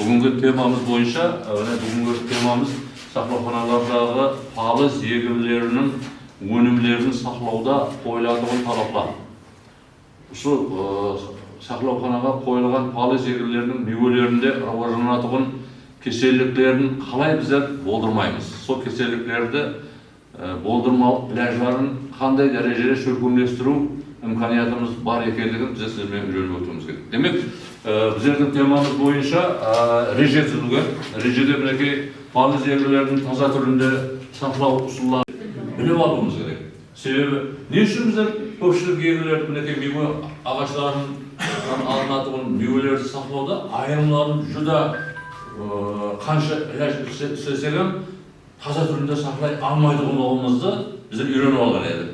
Bugünkü temamız boyunca, bugünkü temamız saklapxanalardagi paliz yegirlerinin önümlerini saklauda koyulan talaplar. Şu saklapxanaga koyulgan paliz yegirlerinin meyvelerinde rivojlanadigan keselliklerini kalay bizler boldurmaymiz. So keselliklerdi boldurmalık ilajların kanday derecede sürgünleştirүү imkaniyatımız var ekenligini bize sizlerle öğrenip ötmemiz gerek. Demek bizlerin temamız boyunca reje tuzulgan. Rejede mineki paliz yegirlerinin taza türünde saklao usulları bilip almamız gerek. Sebebi ne için bizler köpçülük yegirler mineki meyve ağaçlarının alınadigan meyvelerdi saklauda ayrimlarini juda kança ilaç istesek ham taza türünde saklay almaydiganligimizni bizler öğrenip algan edik.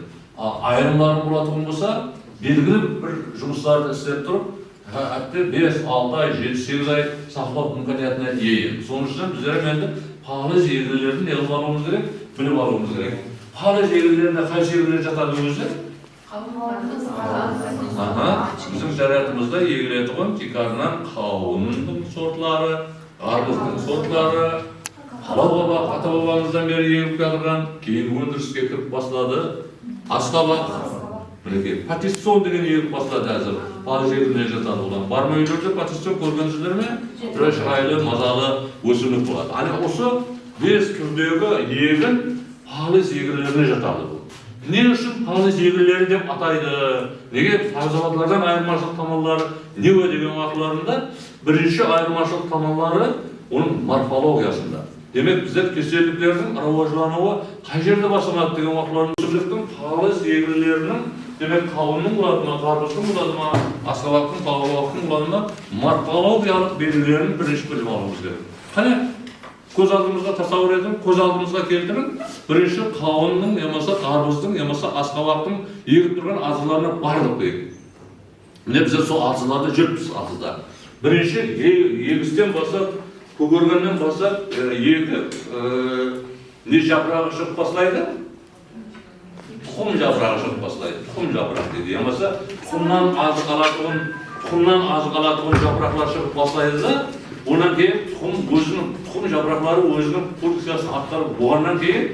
Ayrimlari bo'ladigan bo'lsa, belgili bir жұмыстарды істеп turib, hatta 5-6 ay, 7-8 ay saqlab imkoniyatına ega. Sonuç uchun bizlar endi paliz yegirlerini yig'ib olishimiz kerak, bilib olishimiz kerak. Paliz yegirlerinde qaysi yegirler jatadi o'zi? Bizim şeriatimizda yegilaydigan kikardan qavunning sortlari, arbuzning sortlari, Halal ata babamızdan beri yegib kelgan, keyin өндіріске kirib başladı. Asqabaq, patisson деген yegib başladı hazır. Paliz yegirlerine jatadi olan. Barma öylerde patisson ko'rgansizlar mi? Juda chiroyli, mazali o'simlik bo'ladi. Ana o'sha bez turdagi yegin paliz yegirlerine jatadi bu. Ne uchun paliz yegirleri deb ataydi? Nega sabzavotlardan ayirmachilik tomonlari ne degan vaqtlarında birinchi ayirmachilik tomonlari onun morfologiyasında. Demek bizler keselliklerinin rivojlanışı qay жерде başlanadi degan vaqtlarda o'simlikning paliz yegirlerinin demek qavunning bo'ladimi, qarpızning bo'ladimi, asqabaqning, palavoqning bo'ladimi, morfologiyalik belgilerini birinchi bilib olishimiz kerak. Qani ko'z oldimizga tasavvur edin, ko'z oldimizga keltirin. Birinchi qavunning, yamasa qarpızning, yamasa asqabaqning yegib turgan a'zolarini barliq qo'ying. Mine bize so a'zolarda жүріппіз a'zoda. Birinchi yegistен boshlab Kugurgandan boshlab yegi ne japrog'i chiqib boshlaydi? Tuxum japrog'i chiqib boshlaydi. Tuxum japroq deydi. Yamasa tuxumdan oziq oladigan japroqlar chiqib boshlaydi-da, undan keyin tuxum japroqlari o'zining funksiyasini atqarib bo'lgandan keyin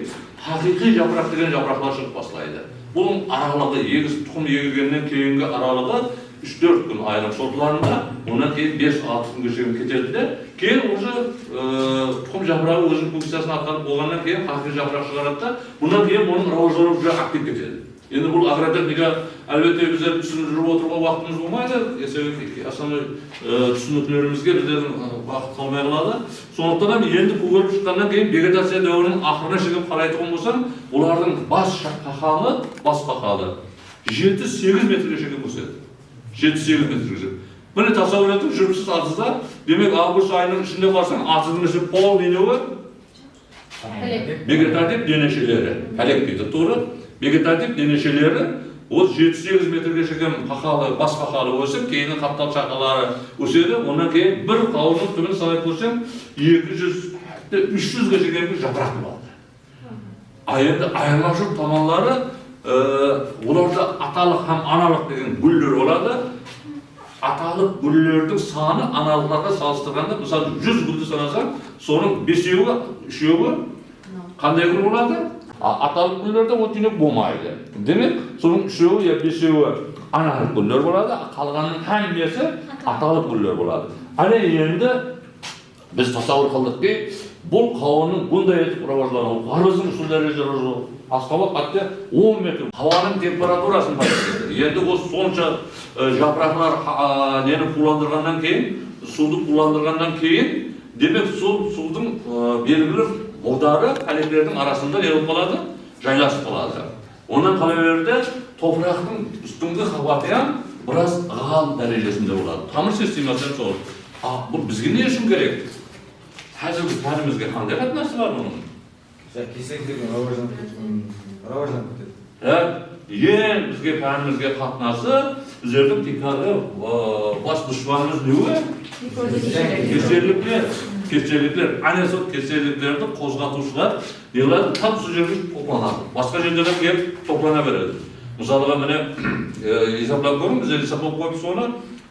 haqiqiy japroq degan japroqlar chiqib boshlaydi. Bunun aralig'i tuxum yegilgandan keyingi aralig'i 3-4 gün ayrim sortlarında, ondan keyin 5-6 güngacha ketadi-da, keyin o'sha tuxum japrog'i o'zining funksiyasini atqarib bo'lgandan keyin haqiqiy japroq chiqaradi-da, bundan keyin buning rivojlanishi juda aktiv ketadi. Endi bu agrotexnika albatta bizlar tushuntirib o'tirgan vaqtimiz bo'lmaydi. Asosan tushunuvchilarimizga bizlarning vaqt qolmay qoladi. So'ngdan ham endi ko'rib chiqqandan keyin vegetatsiya davrining oxirina chiqib qaraydigan bo'lsam, ularning bas qahali 7-8 metrgacha bo'ladi. 7-8 metrgacha. Buni tasavvur etib жүріпsiz a'zizda, demek avgust ayının içinde varsan a'zizning içi pol neydi? Vegetativ deneşeleri. Halek deydi, to'g'ri? Vegetativ deneşeleri o 7-8 metrgacha chiqqan qahali, bas qahali o'sib, keyin qattal chaqalari o'sadi. Ondan keyin bir qavunning tumini sanab ko'rsam 200-300 gacha kelgan japroq bo'ladi. Endi ayirmachilik tomonlari ularda atalik ham analik degan gullar bo'ladi. Atalik gullarning soni analiklarga solishtirganda, misol 100 gulni sanasam, so'ning 5-yo'g'i, 3-yo'g'i qanday gul bo'ladi? Atalik gullarda o'tini bo'lmaydi. Demak, so'ning 3-yo'g'i yo 5-yo'g'i analik gullar bo'ladi, qolganining hammasi atalik gullar bo'ladi. Ana endi biz tasavvur qildikki, bu qavunning bunday etib rivojlanuvi, qarpızning shu darajada rivojlanuvi, asqabaq hatto 10 metr havoning temperaturasini payqaydi. Endi bu soncha japroqlar neni quvlandirgandan keyin, suvni quvlandirgandan keyin, demak suvning belgili miqdori qalaklarning arasida ne bo'lib qoladi? Joylashib qoladi. Ondan qolaverdi, to'proqning ustungi havoti ham biroz g'al darajasida bo'ladi. Tamir sistemasidan so'rab, bu bizga ne uchun kerak? Hozirgi ta'limimizga qanday qatnashishi bor buning? Keseklikning rivojlanib ketadi. Eng bizga ta'limimizga qatnasi bizlarning tekrori bosh dushmanimiz nima? Keselliklar. Ana shu keselliklarni qo'zg'atuvchilar yig'iladi, tam shu yerga to'planadi. Boshqa joylarga kelib to'planaveradi. Masalan, mana hisoblab ko'ring, biz hisoblab qo'yib sonra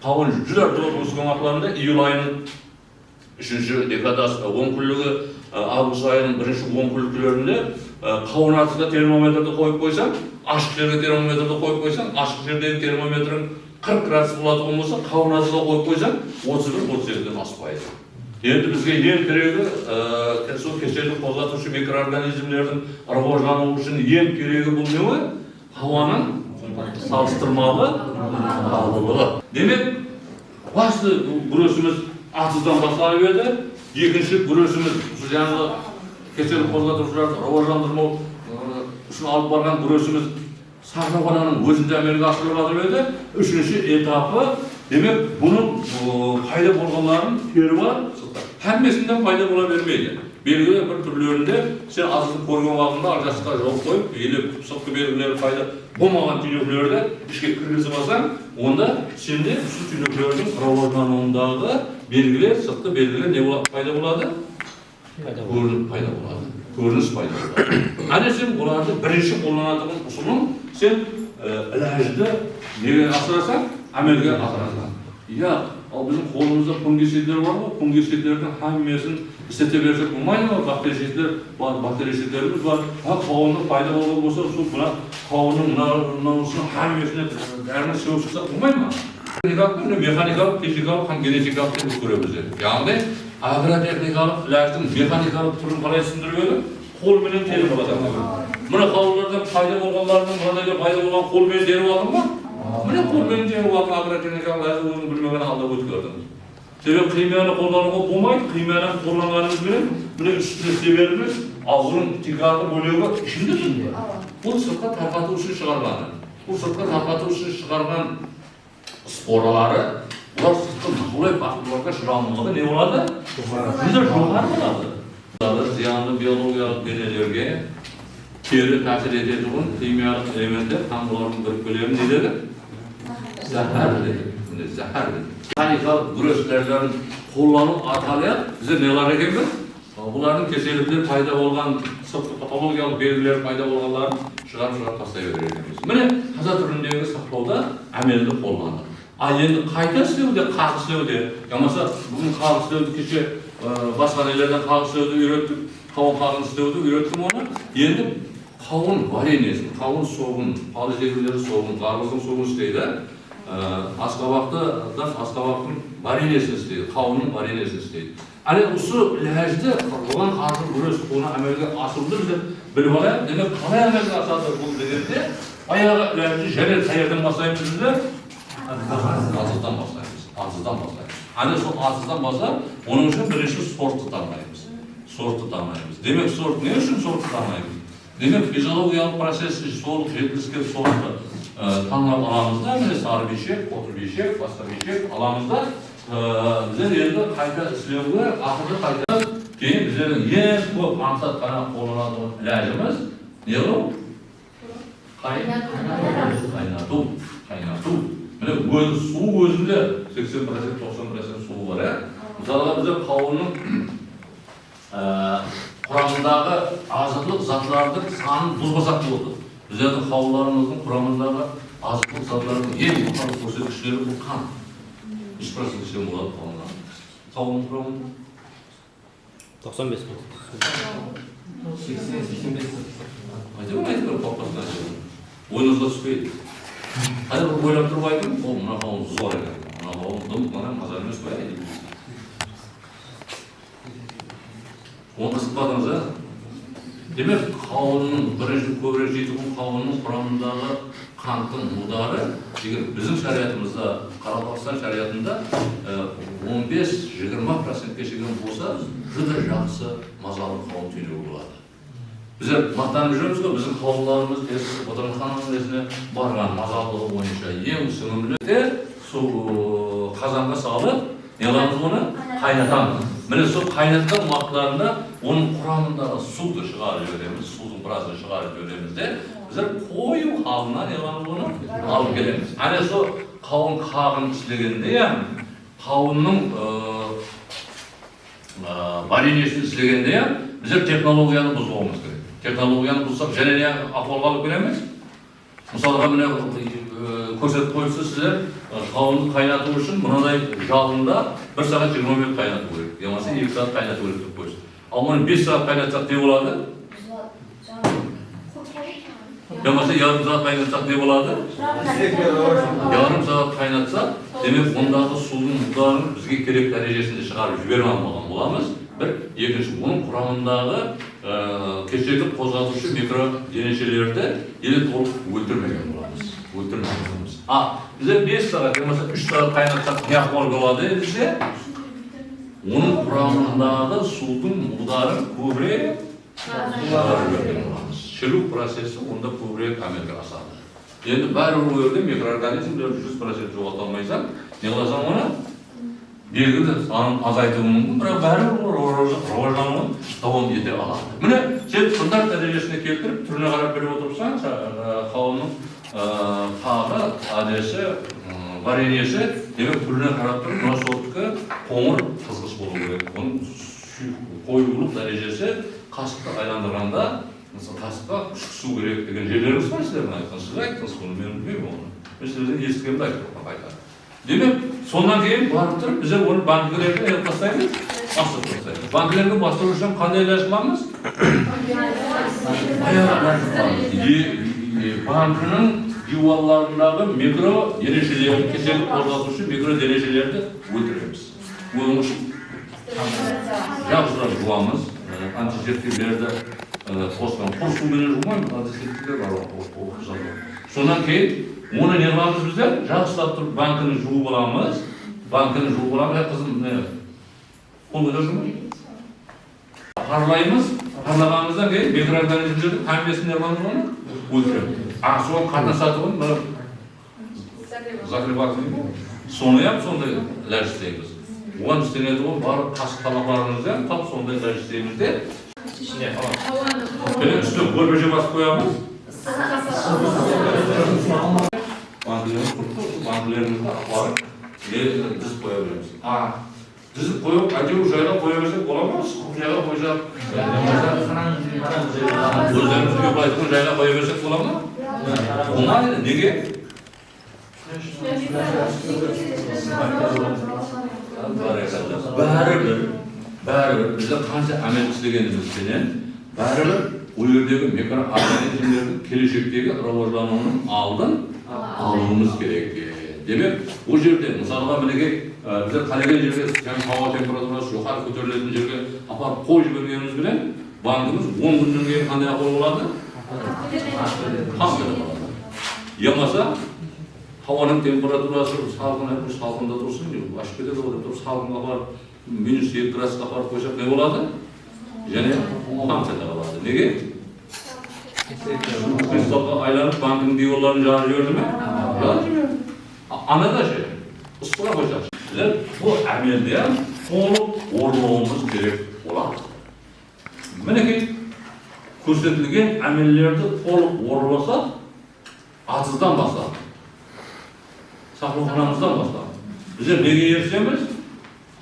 qavun juda ko'p o'sgan vaqtlarida iyul oyining 3 декадасы 10 күндігі август айының 1-ші 10 күндіктерінде қауын астында термометрді қойып қойсаң, ашық жерге термометрді қойып қойсаң, ашық жердегі термометрің 40 градус болатын болса, қауын астында қойып қойсаң, 31-32-ден аспайды. Енді бізге ең керегі кешенді қозғатушы микроорганизмдердің рывождануы үшін ең керегі бұл не? Ауаның салыстырмалы ылғалдылығы. Демек, басты күресіміз атыздан басталып еді. Екінші күресіміз жаңағы кешенді қозғатушыларды рывождандырмау үшін алып барған күресіміз сахнабананың өзінде әмелге асырылып жатыр еді. Үшінші етапы, демек, бұның пайда болғандарын тері бар, әммесінде пайда бола бермейді. Белгілі бір түрлерінде сен азықты көрген уақытында аржасқа жол қойып, елеп сыртқы белгілері пайда болмаған түйнектерді ішке кіргізіп алсаң, онда сенде сүт түйнектердің рывождануындағы белгілер, сыртқы белгілер не пайда болады? Көрініс пайда болады. Көрініс пайда болады. Әне сен оларды бірінші қолданатын ұсылын сен іләжді неге асырасаң, әмелге асырасаң. Иә, ал біздің қолымызда фунгицидтер бар ғой, фунгицидтердің әммесін істете берсек болмайды ма? Бактерицидтеріміз бар. Қауынның пайда болған болса, сол қауынның мынауысының әммесіне дәріні сеуіп шықсақ болмайды ма? Механикалық, техникалық, һәм генетикалық деп көреміз. Яғни агротехникалық іләждің механикалық түрін қалай түсіндіреді? Қолменен теріп алады. Мына қауындардан пайда болғанлардың мынадайда пайда болған қолмен теріп алдың ба? Міне қолмен теріп алдың агротехникалық іләжді өзің білмеген алда өткердің. Себебі химияны қолдануға болмайды, химияны қолданғанымызбен міне үстіне себеріміз, ал оның тикарлы бөлігі ішінде тұр. Бұл сыртқа тарқату үшін шығарғаны. Бұл сыртқа тарқату үшін шығарған споралары, бұлар сыртқы нақылай бақыларға шырамылығы не болады? Жоғары болады. Зиянды биологиялық денелерге кері тәсір ететін химиялық элементтер тамырлардың бірікпелерін не деді? Зәһәр деді. Зәһәр деді. Механикалық күрестерін қолдану арқылы біздер нелер екенбіз? Бұлардың кеселіктер пайда болған, сыртқы патологиялық белгілер пайда болғандарын шығарып тастай берер екенбіз. Міне таза түріндегі сақтауда әмелді қолданды. Ал енді қайта істеуде, қақ істеуде, болмаса бүгін қақ істеуді кеше басқа нелерден қақ істеуді үйреттік, қауын қағын істеуді үйреттім оны. Енді қауын варенесін, қауын соғын, палежегілері соғын, қарбыздың соғын істейді. Асқабақтың варенесін істейді, қауынның варенесін істейді. Әлі осы ләжді бұған қарсы күрес оны әмелге асырды біздер біліп алайық. Демек қалай әмелге асады бұл дегенде аяғы ләжді және қайырдан бастаймыз біздер? Азыздан бастаймыз. Әлі сол азыздан бастап, оның үшін бірінші сортты таңдаймыз. Демек сорт не үшін сортты таңдаймыз? Демек физиологиялық процесс сол жеткізген сортты таңдап аламызда, міне сары бешек, қотыр бешек, басқа бешек аламызда, біздер енді қайта істеуге ақырды қайта кейін біздердің ең көп мақсат қана қолданатын іләжіміз не ол? Қайнату. Міне су өзінде 80%, 90% суы бар. Мысалға біздер қауынның құрамындағы азыттық затлардың санын бұзбасақ болды. Біздердің қауларымыздың құрамындағы азыттық затлардың ең жоғары көрсеткіштері бұл қан. 3% болады қауыннан. Қауынның құрамында 95%. 80-85%. Айтып қауқасына ойыңызға түспейді. Қазір бір ойлап тұрып айтым, ол мына қауын зор екен. Мына қауын дым, мына мазар емес қой. Оны қызықпадыңыз, ә? Демек, қауынның бірінші көбірек жетіген қауынның құрамындағы қанттың удары, егер біздің шариғатымызда, Қарақалпақстан шариғатында 15-20%-ке шейін болса, жүдір жақсы мазалы қауын түйнегі болады. Біздер мақтанып жүреміз ғой, біздің қауындарымыз Батырхан несіне барған мазалығы бойынша ең сіңімді сол қазанға салып, не қыламыз оны? Қайнатамыз. Міне сол қайнатқан уақыттарында оның құрамындағы суды шығарып жібереміз, судың біразын шығарып жібереміз де, біздер қою қағынан не қыламыз оны алып келеміз. Әне сол қауын қағын істегенде, қауынның варенесін істегенде, біздер технологияны бұзбауымыз керек. Технологияны бұзсақ, және не ахуалға алып келеміз? Мысалға міне көрсетіп қойыпсыз сіздер қауынды қайнату үшін мынадай жалында 1 saat 20 minut kaynatу керек. Болмаса 2 saat kaynatу керек деп қойсын. Ал оны 5 saat kaynatсақ не болады? Болмаса yarım saat kaynatсақ не болады? Yarım saat kaynatсақ, демек ондағы судың мұқтарын бізге керек дәрежесінде шығарып жібере алмаған боламыз. Bir, екінші, оның құрамындағы кешегі қозғалтушы микроденешелерді толық өлтірмеген боламыз. Бізде 5 saat, болмаса 3 saat kaynatсақ не ахуал болады бізде? Оның құрамындағы судың мұқтарын көбірек шіру процесі онда көбірек әмелге асады. Енді бәрібір ол жерде микроорганизмдер 100% жоғалта алмайсаң, не қыласың оны? Белгілі санын азайтуы мүмкін, бірақ бәрібір рауаждануын давам ете алады. Міне, сен стандарт дәрежесіне келтіріп, түріне қарап беріп отырсаң, қауынның тағы, адесі, вареньесі, демек түріне қарап тұрып, мына сорттікі қоңыр қызғыш болу керек. Оның қоюлық дәрежесі қасықты айландырғанда, қасыққа күшкісу керек деген жерлеріңіз бар сіздердің айтқан. Сіз айттыңыз, оны мен білмеймін оны. Мен сіздерден естігенді айтып. Демек, сондан кейін барып тұрып, біздер оны банкілерге еліп тастаймыз, бастырып тастаймыз. Банкілерге бастыру үшін қандай ілаж қыламыз? Банкінің жуаларындағы микроденешелерін, кешегі қозғалтушы микроденешелерді өлтіреміз. Оның үшін жақсырақ жуамыз, антисептиктерді қосқан. Құр суменен жумаймыз, антисептиктер бар. Сондан кейін оны не қыламыз біздер? Жақсылап тұрып банкінің жуып аламыз. Қызым, қол көтер жұмай. Парлаймыз. Парлағанымыздан кейін микроорганизмдердің қамбесін не қыламыз оны? Өлтіреміз. Соған қатынасатуын закрываться деймін. Соны сондай ләж істейміз. Оған істенеді ол барып қасық тамақтарымыздан тап сондай ләж істейміз де. Үстіне көрпеше басып қоямыз. Банкілерімізді апарып, дізіп қоя береміз. Дізіп қойып, әйтеуір жайға қоя берсек бола ма? Сұқып жайға қойсақ. Өздерімізге айтқан жайға қоя берсек бола ма? Болмайды, неге? Бәрібір, бізде қанша әмел істегенімізден, бәрібір ол жердегі микроорганизмдердің келешектегі рауаждануының алдын алуымыз керек. Демек, ол жерде, мысалға мінеге, біздер қалеген жерге, ауа температурасы жоғары көтерілетін жерге апарып қой жібергеніміз білен, банкымыз 10 күннен кейін қандай ақыл болады? Қандай болады. Емаса, ауаның температурасы салқында тұрсын, ашып кетеді ғой деп тұрып, салқынға барып, -2 градусқа апарып қойсақ не болады? Және қамсада қалады. Неге? Кристалға айланып банкінің диоларын жарып жіберді ме? Жарып жіберді. Анада ше, ыстыға қойсақ. Біздер бұл әмелде толық орнауымыз керек болады. Мінекей, көрсетілген әмеллерді толық орнасақ, атыздан бастап, сақлықанамыздан бастап. Біздер неге ерсеміз?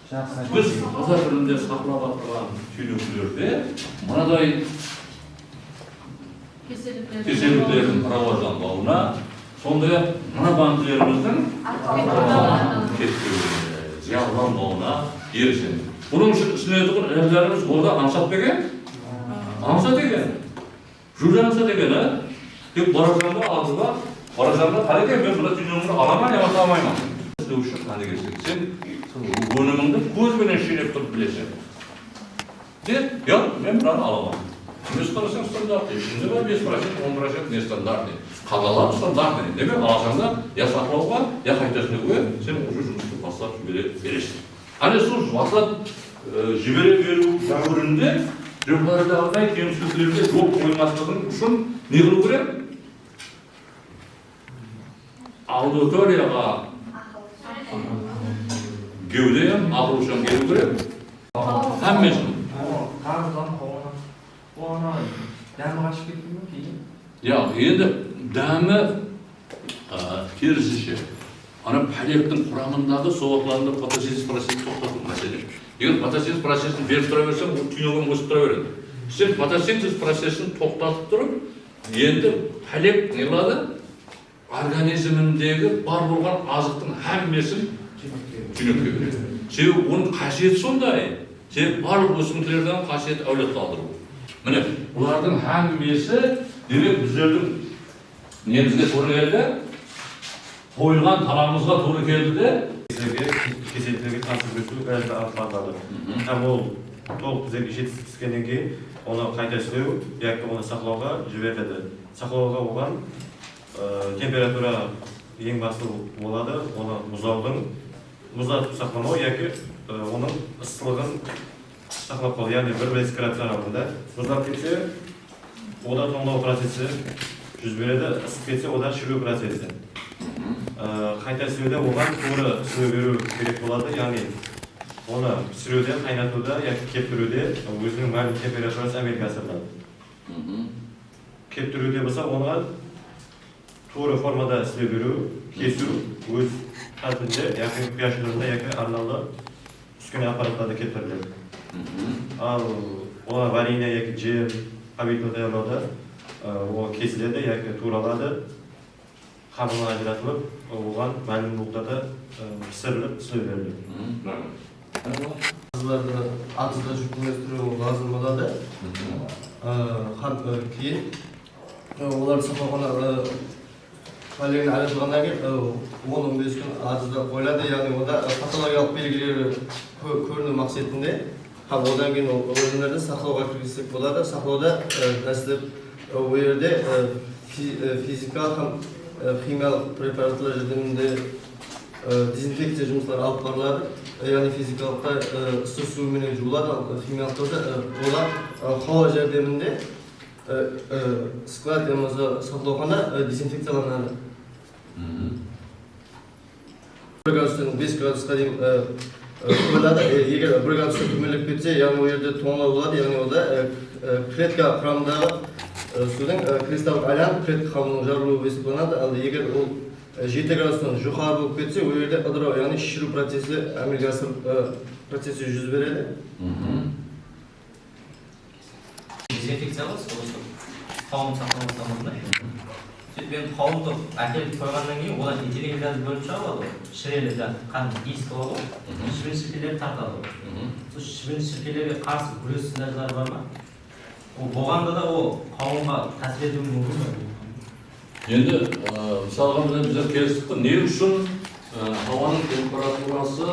Біз қазақ тілінде сақлап атырған түйнекілерде мынадай кеселіктердің рауажданбауына, сондай мына банкілеріміздің зияланбауына ерсеміз. Бұның үшін үстінетіғын әлдеріміз орда аңсат деген? Аңсат деген. Жүрді аңсат деген, тек баражанға алдыға, баражанға қалеке мен бұна түйнекілерді аламан, ямаса алмаймын. Үстіні үшін қаны келсек, сен өніміңді көзбенен шелеп тұрып білесің. Мен бұны аламам. Өз қарасаң стандартный, ішінде бар 5%, 10% не стандартный. Қалалар стандартный. Демек, аласаңда, я сақлауға, я қайтасынығы, сен уже жұмысты бастап жібере бересің. Әлі сол бастап жібере беру дәуірінде, жоғарыдағыдай кемшіліктерге жол қоймастығын үшін не қылу керек? Аудиторияға геуден, ақылышан келу керек. Әммесін. Дәмі қашып кетті ме кейін? Енді дәмі керісінше. Ана пәлектің құрамындағы соғақларында фотосинтез процесі тоқтату мәселе. Егер фотосинтез процесін беріп тұра берсем, ол түйнегім өсіп тұра береді. Сен фотосинтез процесін тоқтатып тұрып, енді пәлек не қылады? Организміндегі бар болған азықтың әммесін түйнекке береді. себебі оның қасиеті сондай. Себебі барлық өсімдіктердің қасиеті әулет қалдыру. Міне, бұлардың әңгімесі демек біздердің немізге тура келді, қойылған талабымызға тура келді де кеселдерге қарсы күресу әлі атқарылады. Һәм ол толық бізге жетістік түскеннен кейін оны қайта істеу, яки оны сақлауға жіберіледі. Сақлауға оған температура ең басты болады, оны мұздатып сақламау, яки оның ыстылығын сақлап қалу, яғни 1-5 градус аралығында. Мұздап кетсе, ода тоңдау процесі жүз береді, ысып кетсе, ода шіру процесі. Қайта пісіруде оған тура су беру керек болады, яғни оны пісіруде, қайнатуда, яки кептіруде өзінің мәлім температурасы әмелге асырылады. Кептіруде болса, оған тура формада сіле беру, кесу, өз қатында, яки құяшылығында, яки арналды үскіне аппараттарда кептіріледі. Ал оға варенье, яки жем, қабиқы даярлауда ол кесіледі, яки туралады, қабына ажыратылып, оған мәлім мұқтада пісіріліп, сіле беріледі. Азыларды атызда жүктеместіру лазым болады. Кейін оларды сақлауға әлегін әлетілғаннан кейін 10-15 күн атызда қойылады, яғни онда патологиялық белгілері көріну мақсатында. Одан кейін өнімдерді сақлауға кіргізсек болады. Сақлауда әсіліп ол жерде физикалық, химиялық препаратлар жәрдемінде дезинфекция жұмыстары алып барылады. Яғни физикалықта ыстық суменен жуылады, химиялықта олар хауа жәрдемінде склад сақлауға дезинфекцияланады. 1 градустан 5 градусқа дейін қойылады. Егер 1 градусқа төмендеп кетсе, яғни ол жерде тоңлау болады, яғни ода клетка құрамындағы судың кристаллық айлан клетка қабының жарылуы есептелінеді. Ал егер ол 7 градустан жоғары болып кетсе, ол жерде ыдырау, яғни шіру процесі әмелге процесі жүз береді. Дезинфекциялау қауым сақталмасында. Сөйтіп қауымды әкеліп қойғаннан кейін олар этилен газы бөліп шығарады, шірелі қанды иіс болады, шыбын шіркелері тартады. Сол шыбын шіркелерге қарсы күрес дәрілері бар ма? Болғанда да ол қауымға тәсір етуі мүмкін бе? Енді мысалға біздер келістік, не үшін ауаның температурасы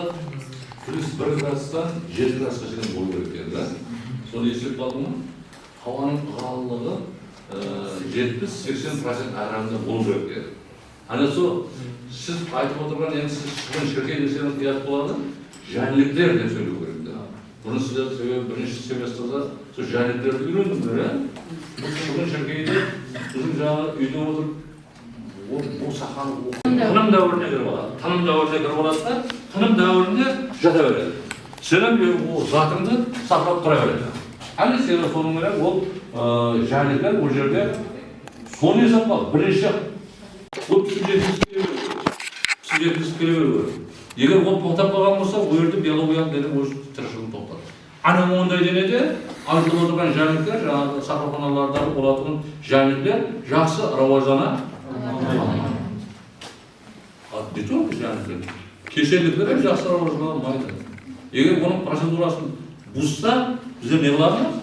плюс 1 градустан 7 градусқа шейін болу керек еді. Соны есеп алдым ма? Ауаның ылғалдылығы 70-80% аралығында болу керек еді. Ана сол сіз айтып отырған енді сіз шыбын шіркей десеңіз ұят болады, жәніліктер деп сөйлеу керек. Бұны сіздер себебі бірінші семестрда сол жәніліктерді үйрендіңдер. Бұл шыбын шіркейді біздің жаңағы үйде отырып бұл сақаны тыным дәуіріне кіріп алады. Тыным дәуіріне кіріп алады да, тыным дәуірінде жата береді. Сенің затыңды сақлап тұра береді. Әлі сені соның керек ол жәніліктер ол жерде соны есеп қал. Бірінші ол жеткізіп келе беру керек. Егер ол тоқтап қалған болса, ол жерде биологиялық денем өз тіршілігін тоқтатады. Ана ондай денеде айтылып отырған жәніліктер, жаңағы сақлаханаларда болатын жәніліктер жақсы рауаждана не только жәніліктер, кеселдіктер жақсы рауаждана алмайды. Егер оның процедурасын бұзса, біздер не қыламыз?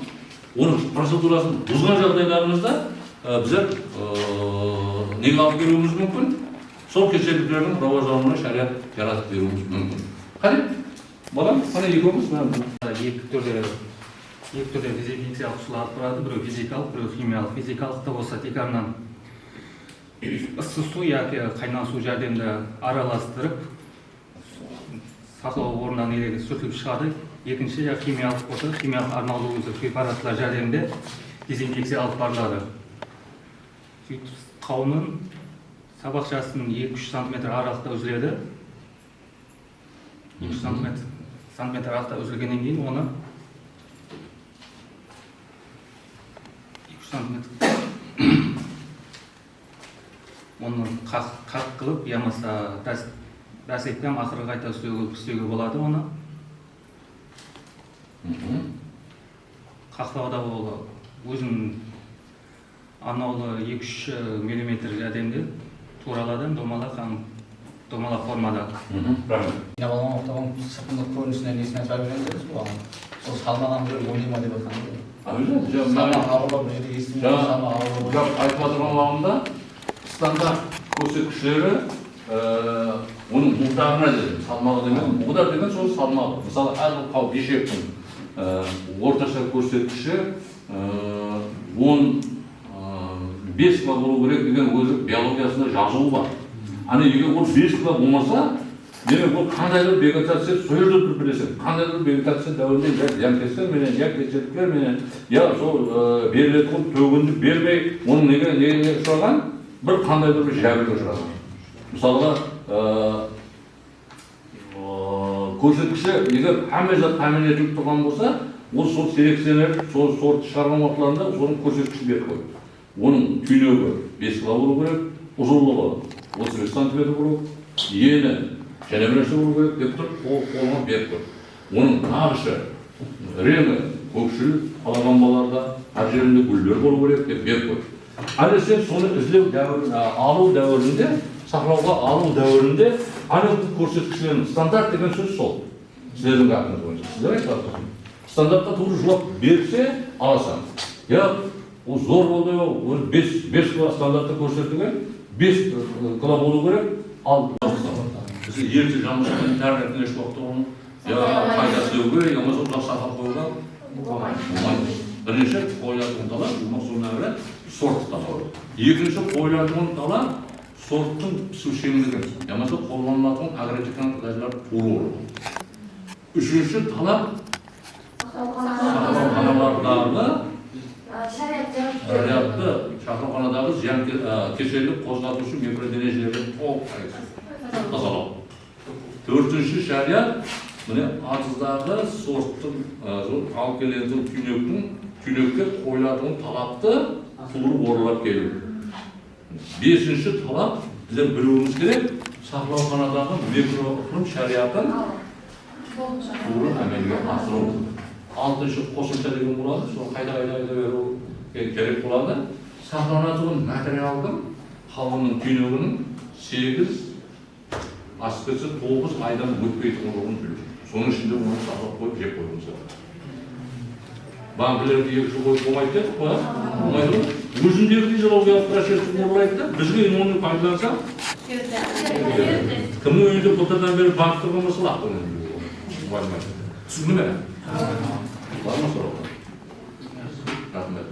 Оның процедурасын бұзған жағдайларымызда біздер неге алып келуіміз мүмкін? Сол кеселдіктердің рауаждануына шариғат жаратып беруіміз мүмкін. Қане? Балам, қане екеуміз мәлім? Екі түрде дезинфекциялық сулар тұрады, біреу физикалық, біреу химиялық. Физикалықта болса тек қана ыстық су яки қайнаған су жәрдемінде араластырып сақлау орнынан сүртіліп шығады. Екінші химиялық болса, химиялық арнаулы өзі препаратлар жәрдемінде дезинфекция алып барылады. Қауынның сабақшасының 2-3 см аралықта үзіледі. 2 см аралықта үзілгеннен кейін оны 2 см оны қақ қылып, ямаса дәсекпен ақыры қайта істеуге болады оны. Қақлауда ол өзінің арнаулы 2-3 мм жәрдемде туралады, домалақ домала формада. Правильно. жиналған оқтаған сыртында көрінісінен несіне шығарып жүргенсіз оған сол салмаған бір ойнай ма деп жатқан салмақ ауырлау бұл жерде естімеген салмақ ауырлау айтып отырған уақытында стандарт көрсеткіштері оның мұқтағына дедім, салмағы деген, мұғдар деген сол салмағы. Мысалы, әрбір қауып ешектің орташа көрсеткіші 5 кило болу керек деген өзі биологиясында жазуы бар. Аны егер ол 5 кило болмаса, демек ол қандайдыр вегетация сөйлді бір білесің. Қандайдыр вегетация дәуірінде зиянкестер менен, я кесірткер менен, я сол берілетін төгінді бермей, оның неге ұшыраған? Бір қандайдыр бір жәбірге ұшыраған. Мысалға, көрсеткіші егер әмезат тәмін етіліп тұрған болса, ол сол селекционер, сол сорт шығарған уақытларында соның көрсеткіші беріп қойды. Оның түйнегі 5 кило болу керек, ұзынлығы 35 сантиметр болу керек, ені және бір нәрсе болу керек деп тұрып, қолына беріп қойды. Оның нағышы, реңі, көкшіл қаламбаларда, әр жерінде гүлдер болу керек деп беріп қойды. Әлі сен соны іздеу алу дәуірінде, сақлауға алу дәуірінде, әлі көрсеткіштерін стандарт деген сөз сол. Сіздердің ақыңыз бойынша. Сіздер айтасыз. Стандартқа тура жылап берсе, аласың. Я ол зор болды, ол 5 кило стандартты көрсетілген, 5 кило болу керек, ал біз ерте жаңылшымен тәрбиетіне еш уақытта оны қайта істеуге, ямаса ұзақ сақтап қоюға болмайды. Бірінші қойлардың дала, соның әрі сорт талабы. Екінші қойлардың дала сорттың пісу шеңдігі, ямаса қолданылатын агротехникалық дәрілер туры. Үшінші талап шақырылғаналардағы шариатты шақырылғанадағы зиян кеселік қозғатушы микроденежелерді толық тазалау. Төртінші шариат міне арыздағы сорттың алып келетін түйнекке қойылатын талапты туырып орылап келу. Бесінші талап біздер білуіміз керек, сақлауханадағы микроқұрым шариатын туырып әмелге асыру. Алтыншы қосымша деген болады, сол қайда беру керек болады. Сақланатын материалдың қауынның түйнегінің 8, аспесі 9 айдан өтпейтін болуын білу. Соның ішінде оны сақлап қойып жеп қойғымыз керек. Банкілерді 2 жыл қойып болмайды дедік қой, болмайды ғой. Өзіндегі физиологиялық процесті орындайды да, бізге оны пайдалансақ, кімнің үйінде былтырдан бері банк тұрған болса лақтырған болмайды. Түсінді ме? Var mı soru? Rahmet.